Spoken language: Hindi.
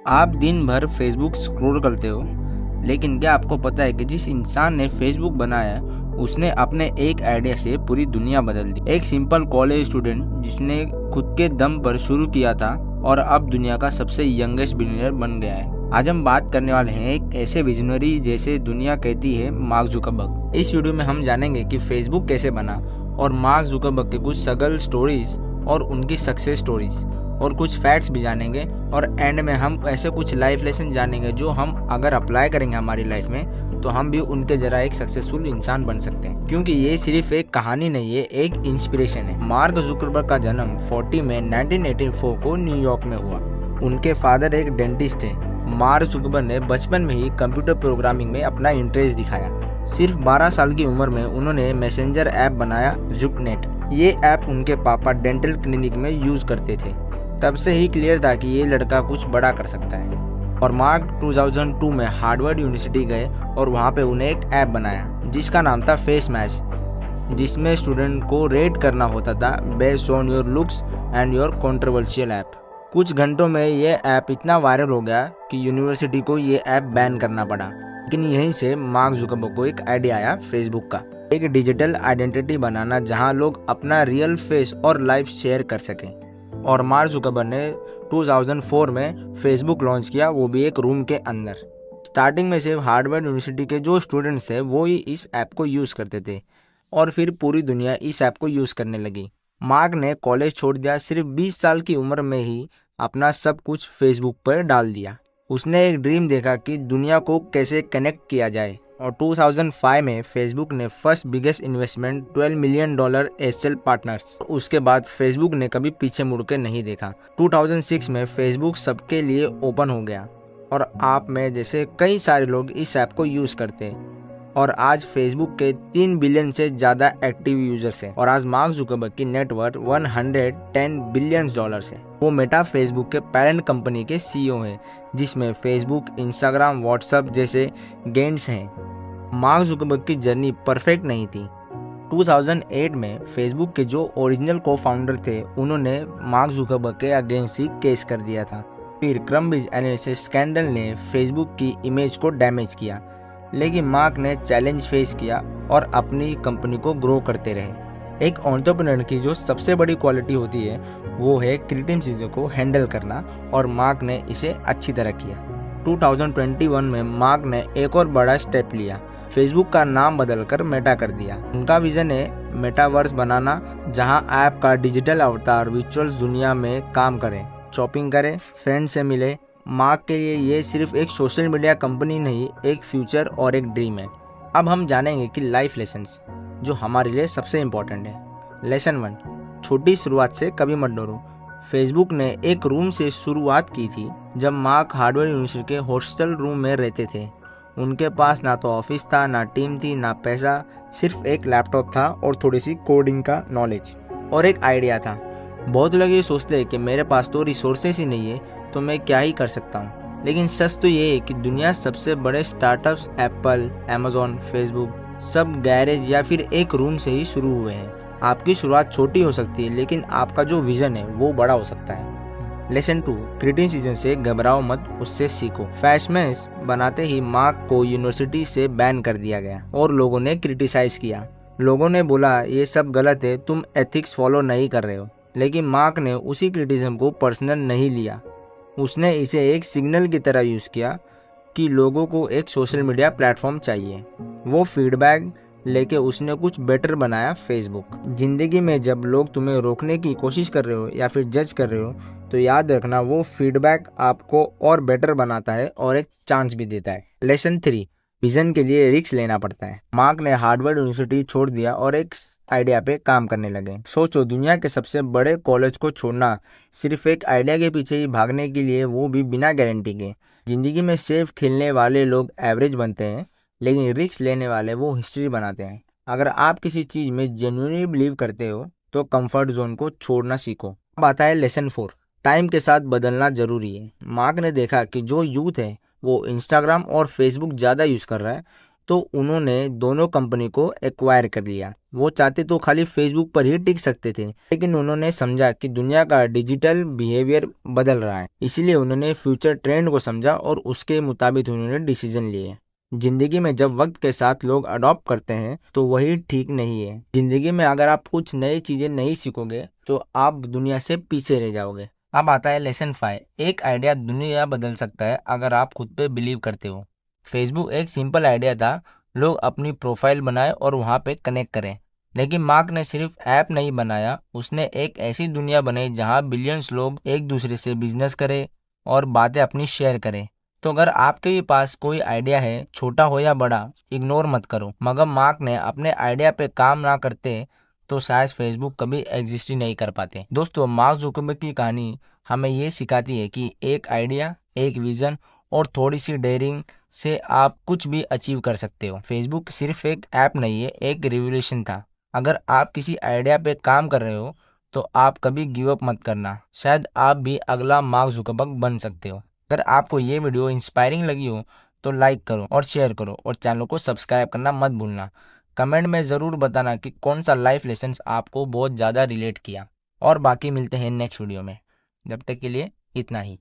आप दिन भर फेसबुक स्क्रॉल करते हो, लेकिन क्या आपको पता है कि जिस इंसान ने फेसबुक बनाया है उसने अपने एक आइडिया से पूरी दुनिया बदल दी। एक सिंपल कॉलेज स्टूडेंट जिसने खुद के दम पर शुरू किया था और अब दुनिया का सबसे यंगेस्ट बिलियनर बन गया है। आज हम बात करने वाले हैं एक ऐसे विजनरी जैसे दुनिया कहती है, मार्क जुकरबर्ग। इस वीडियो में हम जानेंगे कि फेसबुक कैसे बना और मार्क जुकरबर्ग के कुछ स्ट्रगल स्टोरीज और उनकी सक्सेस स्टोरीज और कुछ फैक्ट्स भी जानेंगे और एंड में हम ऐसे कुछ लाइफ लेसन जानेंगे जो हम अगर अप्लाई करेंगे हमारी लाइफ में तो हम भी उनके जरा एक सक्सेसफुल इंसान बन सकते हैं, क्योंकि ये सिर्फ एक कहानी नहीं है, एक इंस्पिरेशन है। मार्क जुकरबर्ग का जन्म 40 मई 1984 को न्यूयॉर्क में हुआ। उनके फादर एक डेंटिस्ट है। मार्क जुकरबर्ग ने बचपन में ही कंप्यूटर प्रोग्रामिंग में अपना इंटरेस्ट दिखाया। सिर्फ 12 साल की उम्र में उन्होंने मैसेंजर ऐप बनाया, जुकनेट। ये ऐप उनके पापा डेंटल क्लिनिक में यूज करते थे। तब से ही क्लियर था कि ये लड़का कुछ बड़ा कर सकता है। और मार्क 2002 में हार्वर्ड यूनिवर्सिटी गए और वहाँ पे उन्हें एक ऐप बनाया जिसका नाम था फेस मैच, जिसमें स्टूडेंट को रेट करना होता था based on your looks and your controversial app. कुछ घंटों में ये ऐप इतना वायरल हो गया कि यूनिवर्सिटी को ये ऐप बैन करना पड़ा। लेकिन यहीं से मार्क जुकरबर्ग को एक आइडिया आया फेसबुक का, एक डिजिटल आइडेंटिटी बनाना जहाँ लोग अपना रियल फेस और लाइफ शेयर कर सकें। और मार्क जुकरबर्ग ने 2004 में फेसबुक लॉन्च किया, वो भी एक रूम के अंदर। स्टार्टिंग में सिर्फ हार्वर्ड यूनिवर्सिटी के जो स्टूडेंट्स थे वो ही इस ऐप को यूज़ करते थे और फिर पूरी दुनिया इस ऐप को यूज़ करने लगी। मार्क ने कॉलेज छोड़ दिया, सिर्फ 20 साल की उम्र में ही अपना सब कुछ फेसबुक पर डाल दिया। उसने एक ड्रीम देखा कि दुनिया को कैसे कनेक्ट किया जाए और 2005 में फेसबुक ने first biggest investment $12 million Accel partners. उसके बाद फेसबुक ने कभी पीछे मुड़ के नहीं देखा। 2006 में फेसबुक सबके लिए ओपन हो गया और आप में जैसे कई सारे लोग इस ऐप को यूज करते हैं और आज फेसबुक के 3 बिलियन से ज़्यादा एक्टिव यूजर्स हैं। और आज मार्क जुकरबर्ग की नेटवर्थ $110 बिलियन है। वो मेटा फेसबुक के पेरेंट कंपनी के सीईओ हैं, जिसमें फेसबुक, इंस्टाग्राम, व्हाट्सएप जैसे गेंट्स हैं। मार्क जुकरबर्ग की जर्नी परफेक्ट नहीं थी। 2008 में फेसबुक के जो ओरिजिनल को फाउंडर थे उन्होंने मार्क जुकरबर्ग के अगेंस्ट ही केस कर दिया था। फिर कैम्ब्रिज एनालिटिका स्कैंडल ने फेसबुक की इमेज को डैमेज किया, लेकिन मार्क ने चैलेंज फेस किया और अपनी कंपनी को ग्रो करते रहे। एक एंटरप्रेन्योर की जो सबसे बड़ी क्वालिटी होती है वो है क्रिएटिव चीज़ों को हैंडल करना, और मार्क ने इसे अच्छी तरह किया। 2021 में मार्क ने एक और बड़ा स्टेप लिया, फेसबुक का नाम बदलकर मेटा कर दिया। उनका विजन है मेटावर्स बनाना, जहां ऐप का डिजिटल अवतार वर्चुअल दुनिया में काम करे, शॉपिंग करे, फ्रेंड से मिले। मार्क के लिए ये सिर्फ एक सोशल मीडिया कंपनी नहीं, एक फ्यूचर और एक ड्रीम है। अब हम जानेंगे कि लाइफ लेसन्स जो हमारे लिए सबसे इम्पोर्टेंट है। लेसन 1, छोटी शुरुआत से कभी मत डरो। फेसबुक ने एक रूम से शुरुआत की थी जब मार्क हार्वर्ड यूनिवर्सिटी के हॉस्टल रूम में रहते थे। उनके पास ना तो ऑफिस था, ना टीम थी, ना पैसा, सिर्फ एक लैपटॉप था और थोड़ी सी कोडिंग का नॉलेज और एक आइडिया था। बहुत लोग ये सोचते हैं कि मेरे पास तो रिसोर्सेस ही नहीं है तो मैं क्या ही कर सकता हूँ, लेकिन सच तो ये है कि दुनिया सबसे बड़े स्टार्टअप्स एप्पल, अमेज़न, फेसबुक सब गैरेज या फिर एक रूम से ही शुरू हुए हैं। आपकी शुरुआत छोटी हो सकती है, लेकिन आपका जो विजन है वो बड़ा हो सकता है। लेसन 2, क्रिटिसिज्म से घबराओ मत, उससे सीखो। फैशमैश बनाते ही मार्क को यूनिवर्सिटी से बैन कर दिया गया और लोगों ने क्रिटिसाइज किया। लोगों ने बोला ये सब गलत है, तुम एथिक्स फॉलो नहीं कर रहे हो। लेकिन मार्क ने उसी क्रिटिसिज्म को पर्सनल नहीं लिया। उसने इसे एक सिग्नल की तरह यूज़ किया कि लोगों को एक सोशल मीडिया प्लेटफॉर्म चाहिए। वो फीडबैक लेके उसने कुछ बेटर बनाया फेसबुक। जिंदगी में जब लोग तुम्हें रोकने की कोशिश कर रहे हो या फिर जज कर रहे हो तो याद रखना वो फीडबैक आपको और बेटर बनाता है और एक चांस भी देता है। लेसन 3, विजन के लिए रिस्क लेना पड़ता है। मार्क ने हार्वर्ड यूनिवर्सिटी छोड़ दिया और एक आइडिया पे काम करने लगे। सोचो, दुनिया के सबसे बड़े कॉलेज को छोड़ना सिर्फ एक आइडिया के पीछे ही भागने के लिए, वो भी बिना गारंटी के। जिंदगी में सेफ खेलने वाले लोग एवरेज बनते हैं, लेकिन रिस्क लेने वाले वो हिस्ट्री बनाते हैं। अगर आप किसी चीज़ में जेन्युइनली बिलीव करते हो तो कंफर्ट जोन को छोड़ना सीखो। अब आता है लेसन 4, टाइम के साथ बदलना जरूरी है। मार्क ने देखा कि जो यूथ है वो इंस्टाग्राम और फेसबुक ज़्यादा यूज़ कर रहा है, तो उन्होंने दोनों कंपनी को एक्वायर कर लिया। वो चाहते तो खाली फेसबुक पर ही टिक सकते थे, लेकिन उन्होंने समझा कि दुनिया का डिजिटल बिहेवियर बदल रहा है, इसीलिए उन्होंने फ्यूचर ट्रेंड को समझा और उसके मुताबिक उन्होंने डिसीजन लिए। जिंदगी में जब वक्त के साथ लोग अडॉप्ट करते हैं तो वही ठीक नहीं है। जिंदगी में अगर आप कुछ नई चीजें नहीं सीखोगे तो आप दुनिया से पीछे रह जाओगे। अब आता है लेसन 5। एक आइडिया दुनिया बदल सकता है अगर आप खुद पे बिलीव करते हो। फेसबुक एक सिंपल आइडिया था, लोग अपनी प्रोफाइल बनाए और वहाँ पे कनेक्ट करें। लेकिन मार्क ने सिर्फ ऐप नहीं बनाया, उसने एक ऐसी दुनिया बनाई जहाँ बिलियंस लोग एक दूसरे से बिजनेस करें और बातें अपनी शेयर करें। तो अगर आपके भी पास कोई आइडिया है, छोटा हो या बड़ा, इग्नोर मत करो। मगर मार्क ने अपने आइडिया पे काम ना करते तो शायद फेसबुक कभी एग्जिस्ट ही नहीं कर पाते। दोस्तों, मार्क जुकरबर्ग की कहानी हमें ये सिखाती है कि एक आइडिया, एक विजन और थोड़ी सी डेयरिंग से आप कुछ भी अचीव कर सकते हो। फेसबुक सिर्फ एक ऐप नहीं है, एक रिवोल्यूशन था। अगर आप किसी आइडिया पे काम कर रहे हो तो आप कभी गिव अप मत करना, शायद आप भी अगला मार्क जुकरबर्ग बन सकते हो। अगर आपको ये वीडियो इंस्पायरिंग लगी हो तो लाइक करो और शेयर करो और चैनल को सब्सक्राइब करना मत भूलना। कमेंट में ज़रूर बताना कि कौन सा लाइफ लेसन आपको बहुत ज़्यादा रिलेट किया। और बाकी मिलते हैं नेक्स्ट वीडियो में, जब तक के लिए इतना ही।